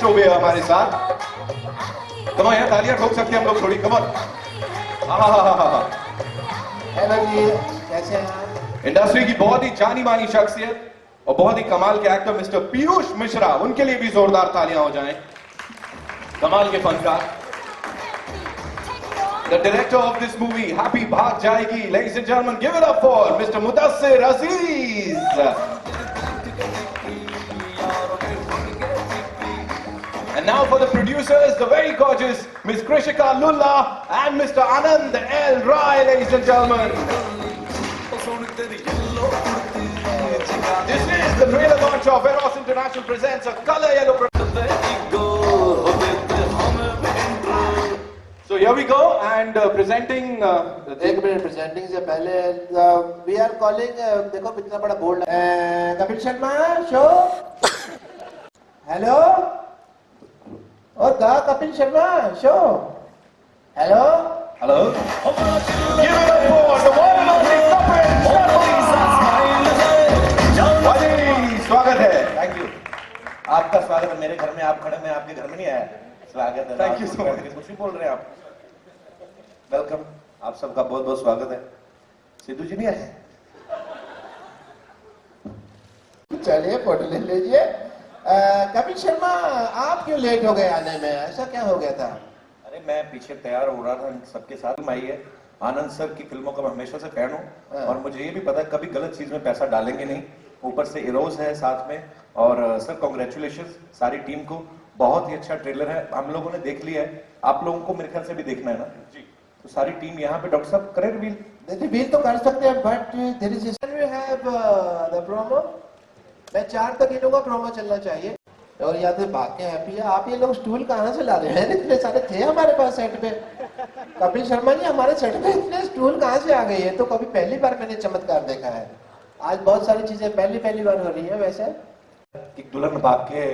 हो गया हमारे साथ। कम यार, तालियां ठोक सकते हैं हम लोग थोड़ी, कम ऑन। हेलो जी, कैसे हैं आप? इंडस्ट्री की बहुत ही जानी मानी शख्सियत और बहुत ही कमाल के एक्टर मिस्टर पीयूष मिश्रा, उनके लिए भी जोरदार तालियां हो जाएं। कमाल के फनकार, the director of this movie, Happy Bhaag Jayegi. Ladies and gentlemen, give it up for Mr. Mudassir Aziz. And now for the producers, the very gorgeous Miss Krishika Lulla and Mr. Anand L. Rai, ladies and gentlemen. This is the trailer launch of Eros International presents a color yellow So here we go and presenting एक minute, presenting से पहले we are calling, देखो कितना बड़ा board है, Kapil Sharma show. Hello, और the Kapil Sharma show. Hello hello. Give it up for the one and only Kapil Sharma. जी, स्वागत है। Thank you. आपका स्वागत है मेरे घर में, आप खड़े, मैं आपके घर में नहीं आया। स्वागत है। Thank you so much. कुछ भी बोल रहे हैं आप। वेलकम, आप सबका बहुत बहुत स्वागत है। सिद्धू जी नहीं आए? चलिए फोटो ले लीजिए। कपिल शर्मा, आप क्यों लेट हो गए आने में? ऐसा क्या हो गया था? अरे मैं पीछे तैयार हो रहा था, सबके साथ में आई है। आनंद सर की फिल्मों का मैं हमेशा से फैन हूँ और मुझे ये भी पता है कभी गलत चीज में पैसा डालेंगे नहीं। ऊपर से इरोज है साथ में, और सर कॉन्ग्रेचुलेशन सारी टीम को। बहुत ही अच्छा ट्रेलर है, हम लोगों ने देख लिया है, आप लोगों को मेरे ख्याल से भी देखना है ना जी। तो सारी टीम यहाँ पे, डॉक्टर साहब करें रिवील? रिवील तो कर सकते हैं, but there is we have the promo. मैं 4 तक गिनूंगा, प्रोमो चलना चाहिए। और याद है भाग के हैप्पी है। आप ये लोग स्टूल कहाँ से ला रहे हैं? इतने सारे थे हमारे पास सेट पे। कपिल शर्मा जी, हमारे सेट पे इतने स्टूल कहाँ से आ गए? ये तो कभी पहली बार मैंने चमत्कार देखा है। आज बहुत सारी चीजें पहली बार हो रही है। वैसे एक दुल्हन भाग के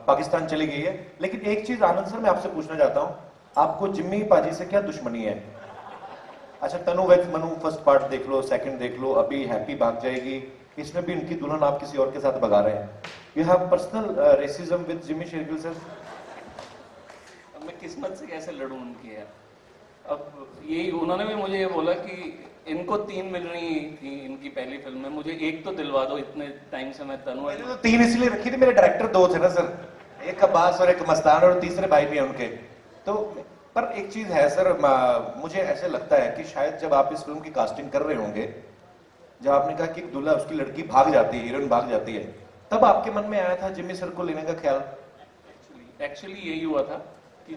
पाकिस्तान चली गई है। लेकिन एक चीज आनंद सर मैं आपसे पूछना चाहता हूँ, आपको जिम्मी पाजी से क्या दुश्मनी है? अच्छा, तनु वैक्स मनु फर्स्ट पार्ट देख लो, सेकंड देख लो, अभी हैप्पी भाग जाएगी, इसमें भी उनकी दुल्हन आप किसी और के साथ भगा रहे हैं। You have personal racism with Jimmy Shergill sir? अब मैं किस्मत से कैसे लड़ूं उनकी यार। अब यही उन्होंने भी मुझे ये बोला कि इनको 3 मिल रही थी इनकी पहली फिल्म में, मुझे एक तो दिलवा दो। इतने टाइम से मैं तनु, मैंने तो 3 इसलिए रखी थी, मेरे डायरेक्टर 2 थे ना सर, एक अब्बास और एक मस्तान, और तीसरे भाई भी हैं उनके। तो पर एक चीज है सर, मुझे ऐसे लगता है कि शायद जब आप इस फिल्म की कास्टिंग कर रहे होंगे, जब आपने कहा कि दूल्हा उसकी लड़की भाग जाती है, हीरोइन भाग जाती है, तब आपके मन में आया था जिम्मी सर को लेने का ख्याल? एक्चुअली यही हुआ था कि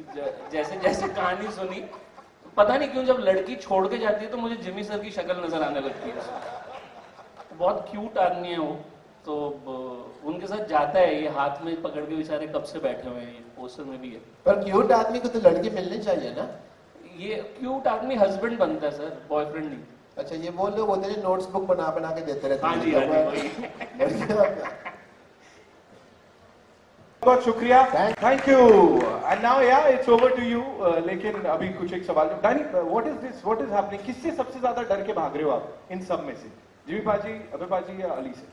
जैसे जैसे कहानी सुनी, पता नहीं क्यों जब लड़की छोड़ के जाती है तो मुझे जिम्मी सर की शक्ल नजर आने लगती है। बहुत क्यूट आदमी है वो, तो उनके साथ जाता है, ये हाथ में पकड़ के बेचारे कब से बैठे हुए हैं, पोस्टर में भी है। पर क्यूट आदमी को तो लड़की मिलनी चाहिए ना? ये क्यूट आदमी हस्बैंड बनता है सर, बॉयफ्रेंड नहीं। अच्छा, ये वो लोग होते हैं नोट्स बुक बना के देते रहते हैं। हाँ जी, हाँ जी। बहुत शुक्रिया, थैंक यू। एंड नाउ या इट्स ओवर टू यू। लेकिन अभी कुछ एक सवाल, Danny, what is this, what is happening? किससे सबसे ज्यादा डर के भाग रहे हो आप इन सब में से? जिम्मी पाजी, अभय पाजी या अली से?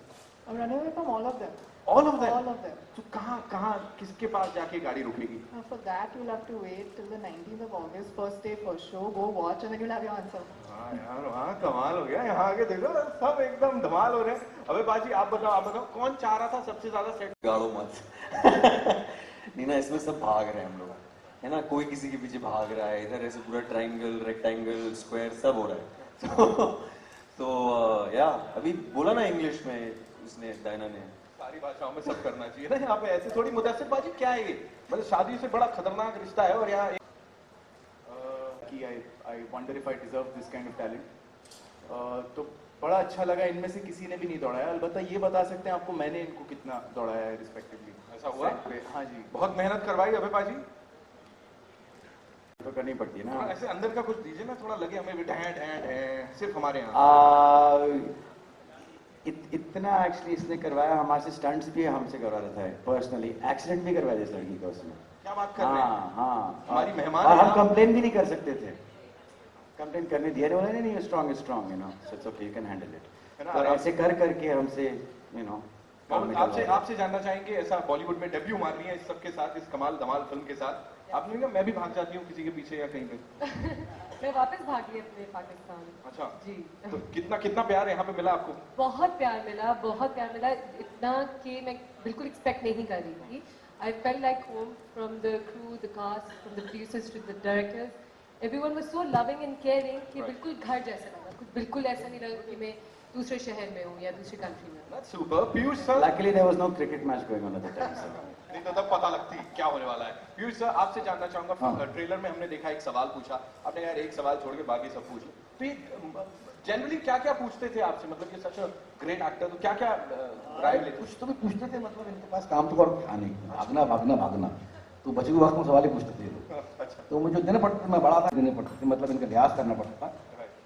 I'm running away from all of them. All of them? All of them. तो कहाँ किसके पास जाके गाड़ी रुकेगी? Now for that you'll have to wait till the 19th of August, first day first show. Go watch and then you'll have your answer. हाँ यार, वहाँ कमाल हो गया। यहाँ आके देखो सब एकदम धमाल हो रहे हैं। अबे बाजी, आप बताओ कौन चाह रहा था सबसे ज्यादा सेट? गाड़ो मत। नहीं ना, इसमें सब भाग रहे हैं हम लोग, है ना, कोई किसी के पीछे भाग रहा है, इधर ऐसे पूरा ट्रायंगल, रेक्टेंगल, स्क्वायर सब हो रहा है। तो या अभी बोला ना इंग्लिश में उसने, डायना ने, सारी भाषाओं में सब करना चाहिए ना यहाँ पे। ऐसे थोड़ी मुदस्सिर बाजी, क्या है ये? मतलब शादी से बड़ा खतरनाक रिश्ता है, और यहाँ कि I wonder if I deserve this kind of talent. तो बड़ा अच्छा लगा, इनमें से किसी ने भी नहीं दौड़ाया। अलबत्ता ये बता सकते हैं आपको मैंने इनको कितना दौड़ाया है रिस्पेक्टिवली। ऐसा हुआ? हाँ जी, बहुत मेहनत करवाई अभय पाजी? तो करनी पड़ती है ना। ऐसे अंदर का कुछ दीजिए ना, थोड़ा लगे हमें भी ढैं सिर्फ हमारे यहाँ। इतना एक्चुअली इसने करवाया, हमारे से स्टंट्स भी हमसे करवा रहा था, पर्सनली एक्सीडेंट भी करवाया इस लड़की का उसने। क्या बात कर रहे हैं? हाँ, हमारी मेहमान और है हम आप। कंप्लेन भी नहीं कर सकते थे, कंप्लेन करने दिया उन्होंने, नहीं strong you know, so it's okay, you can handle it. है ना, और आराम ऐसे कर करके हमसे यू नो मोहम्मद, आपसे जानना चाहेंगे, ऐसा बॉलीवुड में डेब्यू मार रही है इस सबके साथ, इस कमाल धमाल फिल्म के साथ, आपने कहा मैं भी भाग जाती हूँ किसी के पीछे या कहीं पे? मैं वापस भागी अपने पाकिस्तान। अच्छा जी। तो कितना प्यार यहाँ पे मिला आपको? बहुत प्यार मिला, बहुत प्यार मिला, इतना कि मैं बिल्कुल एक्सपेक्ट नहीं कर रही थी। I felt like home, from the crew, the cast, from the producers to the directors. Everyone was so loving and caring कि बिल्कुल घर जैसा लगा। कुछ बिल्कुल ऐसा नहीं लगा कि मैं दूसरे शहर में हूँ या दूसरी कंट्री में हूँ। That's super. Piyush sir, Luckily there was no cricket match going on at the time. So. नहीं तो तब पता लगती क्या होने वाला है। पीयूष सर, आपसे जानना चाहूंगा, हाँ। ट्रेलर में हमने देखा एक सवाल पूछा, आपने कहा एक सवाल छोड़ के बाकी सब पूछ लो, तो ये जनरली क्या क्या पूछते थे आपसे, मतलब ये सच ग्रेट एक्टर, तो क्या क्या राय लेते? कुछ तो भी पूछते थे, मतलब इनके पास काम तो और था नहीं, भागना भागना भागना, तो बचे हुए वक्त में सवाल ही पूछते थे ये लोग। अच्छा, तो मुझे देने पड़ते थे, मैं बड़ा था, देने पड़ते थे, मतलब इनका लिहाज करना पड़ता था,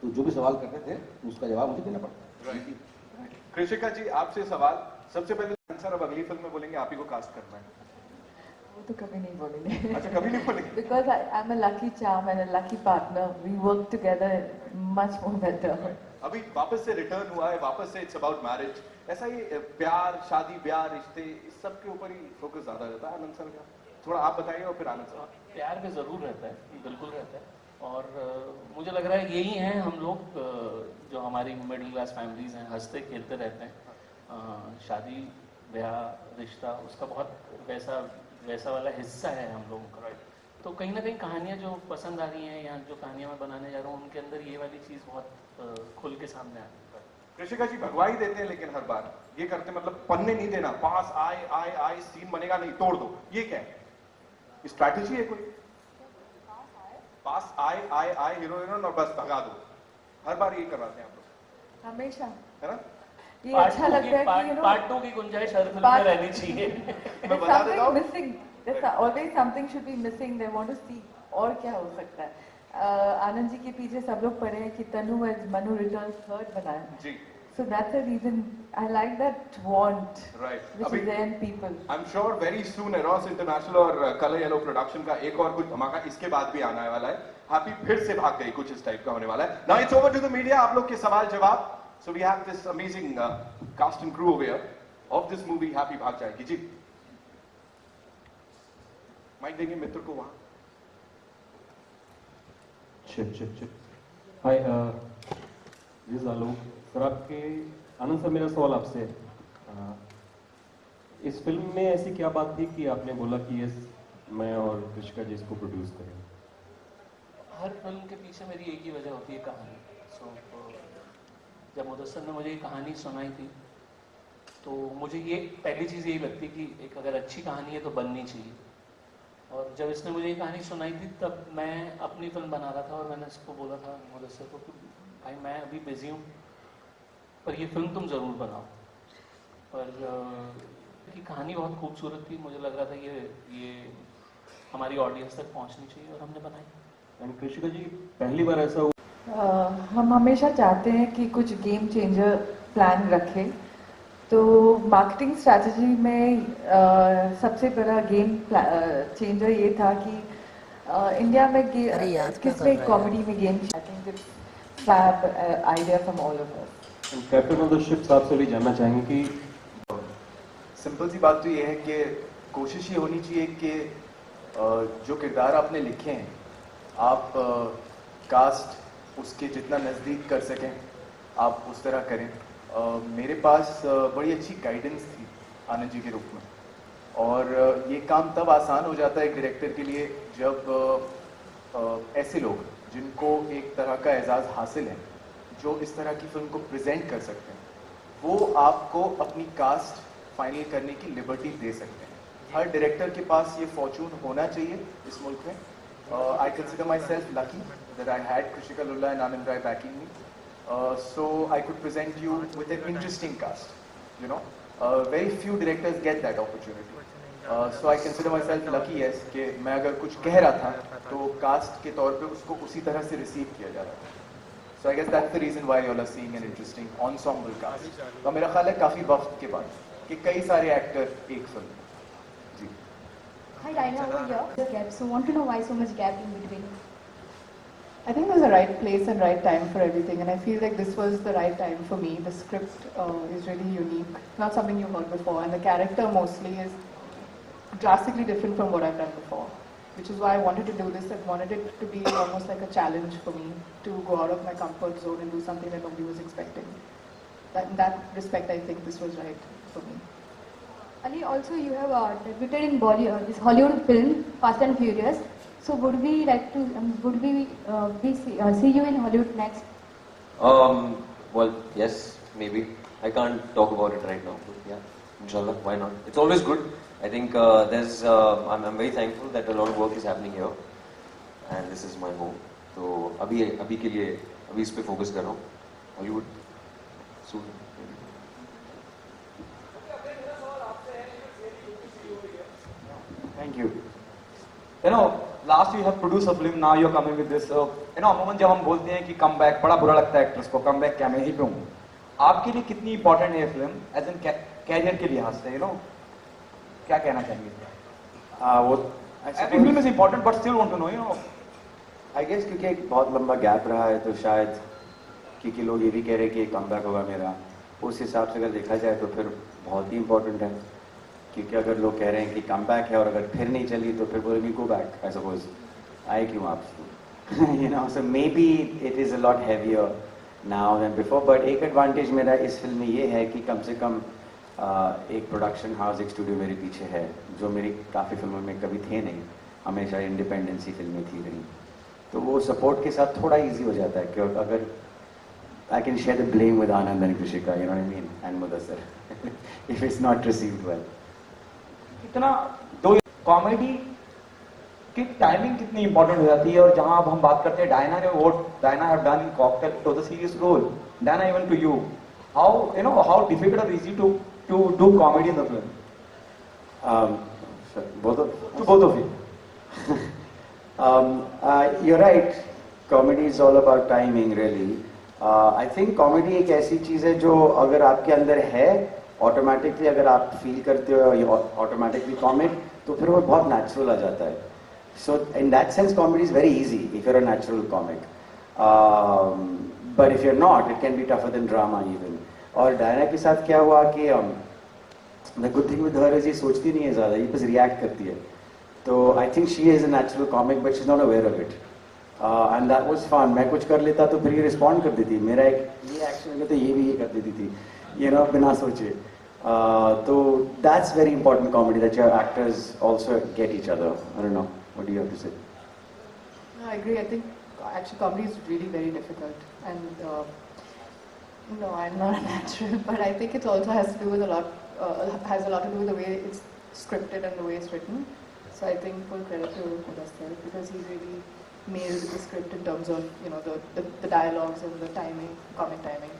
तो जो भी सवाल करते थे उसका जवाब मुझे देना पड़ता था। कृषिका जी, आपसे सवाल, सबसे पहले आंसर अब अगली फिल्म में बोलेंगे आप ही को कास्ट करना है। वो तो कभी नहीं बोलेंगे। अच्छा, कभी नहीं बोलेंगे? Because I'm a lucky charm and a lucky partner. We work together much more better. अभी वापस से रिटर्न हुआ है, वापस से इट्स अबाउट मैरिज, ऐसा ये प्यार, शादी ब्याह, रिश्ते, इस सब के ऊपर ही फोकस ज्यादा रहता है आनंद सर का? थोड़ा आप बताइए और फिर आनंद सर। प्यार भी जरूर रहता है, बिल्कुल रहता है, और मुझे लग रहा है यही हैं हम लोग, जो हमारी मिडिल क्लास फैमिलीज हैं, हंसते खेलते रहते हैं। शादी ब्याह रिश्ता उसका बहुत वैसा वाला हिस्सा है हम लोगों का। तो कहीं ना कहीं कहानियाँ जो पसंद आ रही हैं या जो कहानियाँ मैं बनाने जा रहा हूँ, उनके अंदर ये वाली चीज़ बहुत खुल के सामने आ रही है। कृषिका जी भगवाई देते हैं, लेकिन हर बार ये करते हैं, मतलब पन्ने नहीं देना, पास आए सीन बनेगा नहीं, तोड़ दो, ये क्या है? स्ट्रैटेजी है कोई? पास आए हीरो हीरोइन और बस भगा दो, हर बार यही करवाते हैं आप लोग, हमेशा है ना? ये अच्छा लगता है कि पार्ट 2 की गुंजाइश हर फिल्म में रहनी चाहिए। मैं बता देता हूँ, missing. There's always something should be missing. They want to see और क्या हो सकता है। आनंद जी के पीछे सब लोग पढ़े हैं कि तनु as Manu returns third बनाया। जी, So that's the reason I like that want, right. which अभी is there in people. I'm sure very soon Eros International और कलर येलो प्रोडक्शन का एक और कुछ धमाका इसके बाद भी आने वाला है। हैप्पी फिर से भाग गई, कुछ इस टाइप का होने वाला है। Now it's over to the media, आप लोग के सवाल जवाब। So we have this amazing cast and crew over here of this movie happy भाग जाएगी जी। माइक देंगे मित्र को वहां। Chip. Hi, this is Alok. Sir आपके आनंद सर, मेरा सवाल आपसे है, इस फिल्म में ऐसी क्या बात थी कि आपने बोला कि ये मैं और कृषिका जी इसको प्रोड्यूस करें? हर फिल्म के पीछे मेरी एक ही वजह होती है, कहानी। जब मुदस्सर ने मुझे ये कहानी सुनाई थी, तो मुझे ये पहली चीज़ यही लगती कि एक अगर अच्छी कहानी है तो बननी चाहिए। और जब इसने मुझे ये कहानी सुनाई थी, तब मैं अपनी फिल्म बना रहा था और मैंने इसको बोला था मुदस्सर को कि भाई मैं अभी बिजी हूँ, पर ये फिल्म तुम ज़रूर बनाओ। पर की कहानी बहुत खूबसूरत थी, मुझे लग रहा था ये हमारी ऑडियंस तक पहुँचनी चाहिए, और हमने बनाई। एंड कृषिका जी, पहली बार ऐसा हम हमेशा चाहते हैं कि कुछ गेम चेंजर प्लान रखें, तो मार्केटिंग स्ट्रैटेजी में सबसे बड़ा गेम चेंजर ये था कि इंडिया में किसमें कॉमेडी में game, I think it's fab idea from all of us. Captain of the ship साहब से भी जानना चाहेंगे कि सिंपल सी बात तो ये है कि कोशिश ये होनी चाहिए कि जो किरदार आपने लिखे हैं, आप कास्ट उसके जितना नज़दीक कर सकें, आप उस तरह करें। मेरे पास बड़ी अच्छी गाइडेंस थी आनंद जी के रूप में, और ये काम तब आसान हो जाता है एक डायरेक्टर के लिए जब ऐसे लोग जिनको एक तरह का एजाज़ हासिल है, जो इस तरह की फिल्म को प्रेजेंट कर सकते हैं, वो आपको अपनी कास्ट फाइनल करने की लिबर्टी दे सकते हैं। हर डायरेक्टर के पास ये फॉर्चून होना चाहिए इस मुल्क में। I consider myself lucky that I had Krishika Lulla and Anand Rai backing me, so I could present you with an interesting cast. You know, very few directors get that opportunity. So I consider myself lucky, yes, कि मैं अगर कुछ कह रहा था तो cast के तौर पे उसको उसी तरह से रिसीव किया जा रहा था। So I guess that's the reason why you all are seeing an interesting ensemble cast. तो मेरा ख्याल है काफी वक्त के बाद कि कई सारे एक्टर एक फिल्म में। Hi, Diana over here. The gap. So, want to know why so much gap in between? I think there's a right place and right time for everything, and I feel like this was the right time for me. The script is really unique, not something you've heard before, and the character mostly is drastically different from what I've done before, which is why I wanted to do this. I wanted it to be almost like a challenge for me to go out of my comfort zone and do something that nobody was expecting. In that respect, I think this was right for me. Ali, also you have debuted in Bollywood, this Hollywood film, Fast and Furious. So would we like to, see you in Hollywood next? Well, yes, maybe. I can't talk about it right now, but yeah, inshallah, why not? It's always good. I think I'm very thankful that a lot of work is happening here, and this is my home. So अभी के लिए अभी इस पे focus कर रहा हूँ. Hollywood soon. Thank you. You know, last you have produced a film, now you're coming with this. You know, अमूमन जब हम बोलते हैं कि कम बैक, बड़ा बुरा लगता है एक्ट्रेस को, कम बैक क्या मैं यहीं पे हूँ. आपके लिए कितनी इंपॉर्टेंट है ये फिल्म एज एन कैरियर के लिहाज से, यू नो, क्या कहना चाहेंगे? वो every film is important but still want to know, you know. I guess क्योंकि एक बहुत लंबा गैप रहा है तो शायद क्योंकि लोग ये भी कह रहे हैं कि कम बैक होगा मेरा, उस हिसाब से अगर देखा जाए तो फिर बहुत ही इंपॉर्टेंट है. क्योंकि अगर लोग कह रहे हैं कि कम बैक है और अगर फिर नहीं चली तो फिर बोलेंगे गो बैक, आई सपोज आए क्यों आप. You know, so maybe it is a lot heavier now than before. But एक एडवांटेज मेरा इस फिल्म में ये है कि कम से कम एक प्रोडक्शन हाउस, एक स्टूडियो मेरे पीछे है, जो मेरी काफ़ी फिल्मों में कभी थे नहीं. हमेशा इंडिपेंडेंसी फिल्में थी रही, तो वो सपोर्ट के साथ थोड़ा इजी हो जाता है कि अगर I can share the blame with Anand and Krishika, you know what I mean, and Mudassar, if it's not received well. कितना दो कॉमेडी की टाइमिंग कितनी इंपॉर्टेंट हो जाती है. और जहां अब हम बात करते हैं डायना ने, वो Diana have done in Cocktail, it was a serious role. Diana, even to you, how, you know, how difficult और easy to do comedy in the film? Both of you. You're right. Comedy is all about timing, really. I think comedy एक ऐसी चीज़ है जो अगर आपके अंदर है, automatically अगर आप फील करते हो ऑटोमेटिकली कॉमिक, तो फिर वो बहुत नेचुरल आ जाता है. So in that sense comedy is very easy if you're a natural comic. But if you're not, it can be tougher than drama even. और डायना के साथ क्या हुआ कि the good thing with her is ये सोचती नहीं है ज़्यादा, ये बस रिएक्ट करती है. तो I think she is a natural comic but she is not aware of it. And that was fun. मैं कुछ कर लेता तो फिर ये रिस्पॉन्ड कर देती. मेरा एक ये एक्शन में तो ये भी ये कर देती थी, यू नो, बिना सोचे. तो that's very important comedy, that your actors also get each other. I don't know, what do you have to say? No, I agree. I think actually comedy is really very difficult, and no, I'm not a natural, but I think it also has to do with a lot to do with the way it's scripted and the way it's written. So I think full credit to Mudassar because he really nailed the script in terms of, you know, the dialogues and the timing, comic timing.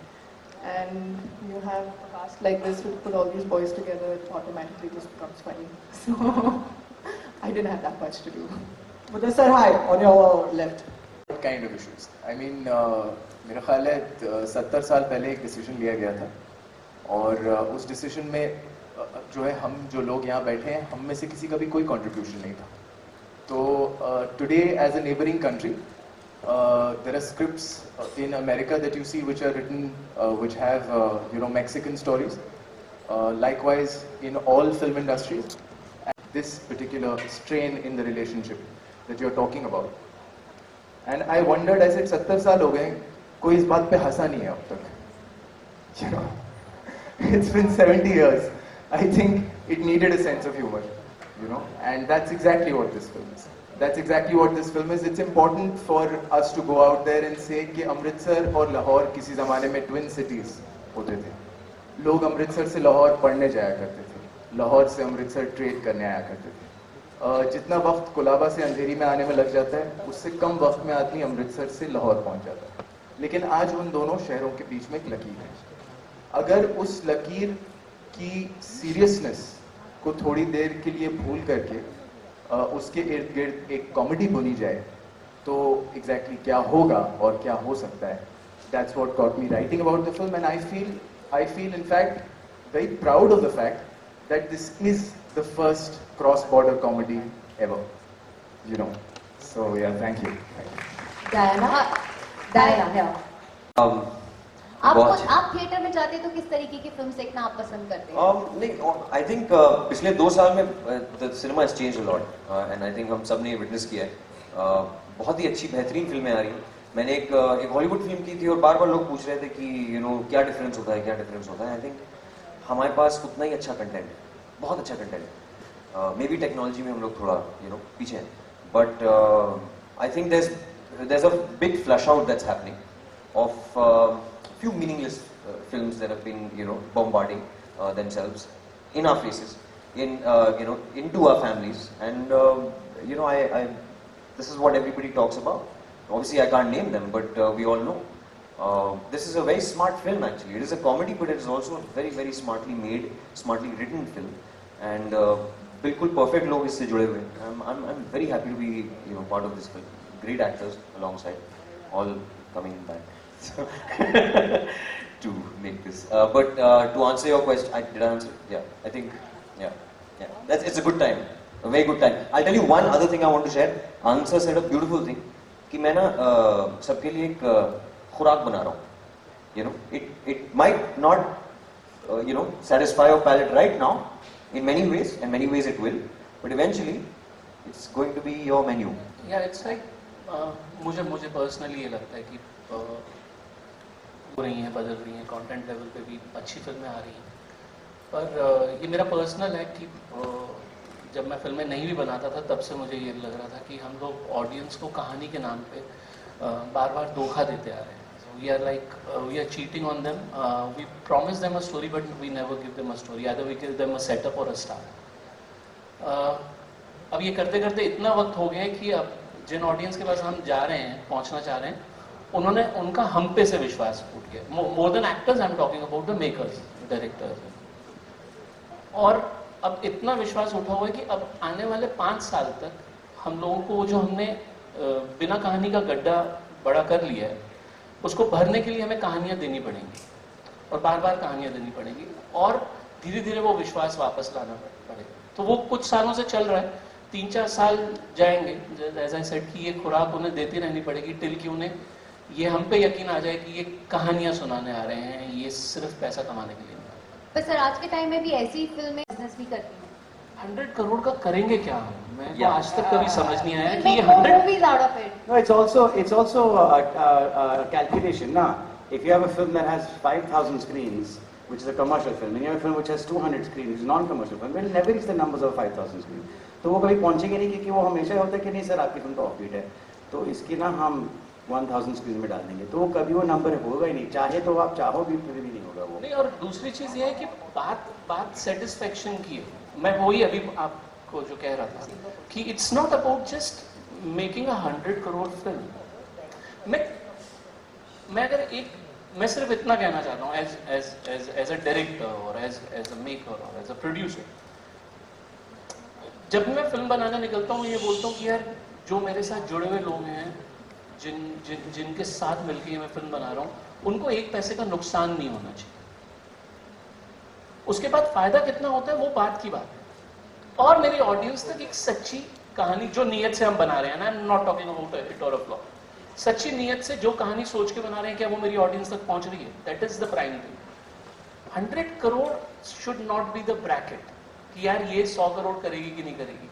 And you have a cast like this to put all these boys together, it automatically just becomes funny. So I didn't have that much to do. Mudassar, hi, on your left. What kind of issues? I mean, मेरा ख्याल है 70 साल पहले एक decision लिया गया था, और उस डिसीजन में जो है हम जो लोग यहाँ बैठे हैं, हम में से किसी का भी कोई कंट्रीब्यूशन नहीं था. तो today as a neighbouring country, there are scripts in America that you see which are written, which have you know, Mexican stories. Likewise in all film industries. And this particular strain in the relationship that you're talking about. And I wondered, I said 70 साल हो गए, कोई इस बात पे हंसा नहीं है अब तक. You know, it's been 70 years. I think it needed a sense of humor, you know, and that's exactly what this film is. That's exactly what this film is. It's important for us to go out there and say कि अमृतसर और लाहौर किसी ज़माने में twin cities होते थे. लोग अमृतसर से लाहौर पढ़ने जाया करते थे, लाहौर से अमृतसर ट्रेड करने आया करते थे. जितना वक्त कोलाबा से अंधेरी में आने में लग जाता है, उससे कम वक्त में आदमी अमृतसर से लाहौर पहुंच जाता है. लेकिन आज उन दोनों शहरों के बीच में एक लकीर है. अगर उस लकीर की सीरियसनेस को थोड़ी देर के लिए भूल करके उसके इर्द गिर्द एक कॉमेडी बुनी जाए, तो एग्जैक्टली क्या होगा और क्या हो सकता है. That's what got me writing about the film. And I feel in fact very proud of the fact that this is the first cross border comedy ever, you know. So yeah, thank you. Diana Diana है बहुत- आप theatre में जाते तो किस तरीके की film देखना आप पसंद करते हैं? नहीं, आई थिंक पिछले 2 साल में the cinema has change a lot and I think हम सब ने विटनेस किया है। बहुत ही अच्छी बेहतरीन फिल्में आ रही हैं। मैंने एक हॉलीवुड फिल्म की थी और बार बार लोग पूछ रहे थे कि क्या डिफरेंस होता है, क्या डिफरेंस होता है। आई थिंक हमारे पास उतना ही अच्छा कंटेंट है, बहुत अच्छा कंटेंट है। मे बी टेक्नोलॉजी में हम लोग थोड़ा पीछे हैं, but I think there's a big flush out that's happening of few meaningless films that have been bombarding themselves in our faces, into our families, and I this is what everybody talks about. Obviously I can't name them, but we all know this is a very smart film. Actually it is a comedy, but it is also a very very smartly made, smartly written film, and bilkul perfect log isse jude hue hain. I'm very happy to be part of this film. Great actors alongside, all coming back to make this. But to answer your question, did I answer? Yeah, I think, yeah. It's a good time, a very good time. I'll tell you one other thing I want to share. Answer said a beautiful thing कि मैं ना सबके लिए एक खुराक बना रहा हूँ. It might not satisfy your palate right now in many ways, and many ways it will, but eventually it's going to be your menu. Yeah, it's like मुझे पर्सनली ये लगता है कि हो रही हैं, बदल रही हैं, कंटेंट लेवल पे भी अच्छी फिल्में आ रही हैं, पर ये मेरा पर्सनल है कि जब मैं फिल्में नहीं भी बनाता था तब से मुझे ये लग रहा था कि हम लोग ऑडियंस को कहानी के नाम पे बार बार धोखा देते आ रहे हैं. We are cheating on them. We promise them a story but we never give them a story. Either we give them a setup or a star. अब ये करते करते इतना वक्त हो गया है कि अब जिन ऑडियंस के पास हम जा रहे हैं, पहुंचना चाह रहे हैं, उनका हम पे से विश्वास उठ गया. More than actors I am talking about the makers, directors. और अब इतना विश्वास उठा हुआ है कि अब आने वाले 5 साल तक हम लोगों को जो हमने बिना कहानी का गड्ढा बड़ा कर लिया है, उसको भरने के लिए हमें कहानियां देनी पड़ेंगी और बार बार कहानियां देनी पड़ेंगी, और धीरे धीरे वो विश्वास वापस लाना पड़ेगा. तो वो कुछ सालों से चल रहा है. 3-4 साल जाएंगे, एज आई सेड, कि ये खुराक उन्हें देती रहनी पड़ेगी टिल कि उन्हें ये हम पे यकीन आ जाए कि ये कहानियां सुनाने आ रहे हैं, ये सिर्फ पैसा कमाने के लिए नहीं. पर सर आज के टाइम में भी ऐसी फिल्में बिजनेस भी करती हैं. 100 करोड़ का करेंगे क्या हम? मैं तो आज तक कभी समझ नहीं आया कि Make ये more 100. movies out of it. No, it's also a calculation. Now, if you have a film that has 5,000 screens, which is a commercial film, and you have a film which has 200 screens, which is a non-commercial film, will never reach the numbers of 5,000 screens. तो वो कभी पहुंचेंगे नहीं, क्योंकि वो हमेशा होता है कि नहीं सर आपकी फिल्म तो ऑफबीट है, तो इसकी ना हम 1000 स्क्रीन में डाल देंगे, तो वो कभी वो नंबर होगा ही नहीं, चाहे तो आप चाहो भी फिर भी नहीं होगा वो. नहीं, और दूसरी चीज ये है कि बात सेटिस्फेक्शन की है. मैं वही अभी आपको जो कह रहा था कि it's not about just making 100 crore film. मैं सिर्फ इतना कहना चाहता हूँ एज अ डायरेक्टर और एज अ मेकर और एज अ प्रोड्यूसर. जब भी मैं फिल्म बनाने निकलता हूँ, ये बोलता हूँ कि यार जो मेरे साथ जुड़े हुए लोग हैं, जिनके साथ मिलकर मैं फिल्म बना रहा हूँ, उनको 1 पैसे का नुकसान नहीं होना चाहिए. उसके बाद फायदा कितना होता है वो बात की बात है. और मेरी ऑडियंस तक एक सच्ची कहानी जो नीयत से हम बना रहे हैं, I am not talking about hit और अ फ्लॉप, सच्ची नीयत से जो कहानी सोच के बना रहे हैं, क्या वो मेरी ऑडियंस तक पहुंच रही है? That is the prime thing. 100 crore should not be the bracket कि यार ये 100 करोड़ करेगी कि नहीं करेगी.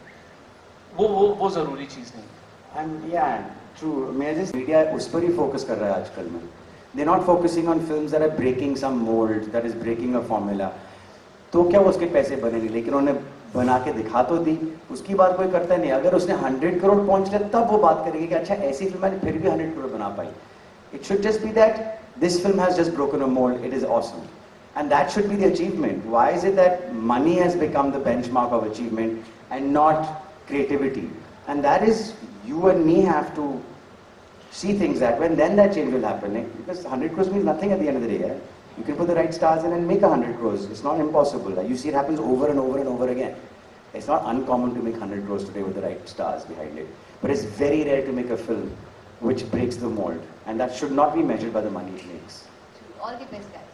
वो जरूरी चीज नहीं है. And yeah, true. Media उस पर ही फोकस कर रहा है आजकल में. They're not focusing on films that are breaking some mold, that is breaking a formula. तो क्या उसके पैसे बने नहीं, लेकिन उन्होंने बना के दिखा तो दी, उसकी बात कोई करता नहीं. अगर उसने 100 करोड़ पहुंच लिया तब वो बात करेगी कि अच्छा ऐसी फिल्म मैंने फिर भी 100 करोड़ बना पाई. It should just be that this film has just broken a mold, it is awesome. And that should be the achievement. Why is it that money has become the benchmark of achievement and not creativity? And that is, you and me have to see things that way, and then that change will happen. Because 100 crores means nothing at the end of the day. You can put the right stars in and make 100 crores. It's not impossible. You see it happens over and over and over again. It's not uncommon to make 100 crores today with the right stars behind it. But it's very rare to make a film which breaks the mold. And that should not be measured by the money it makes. All the best, guys.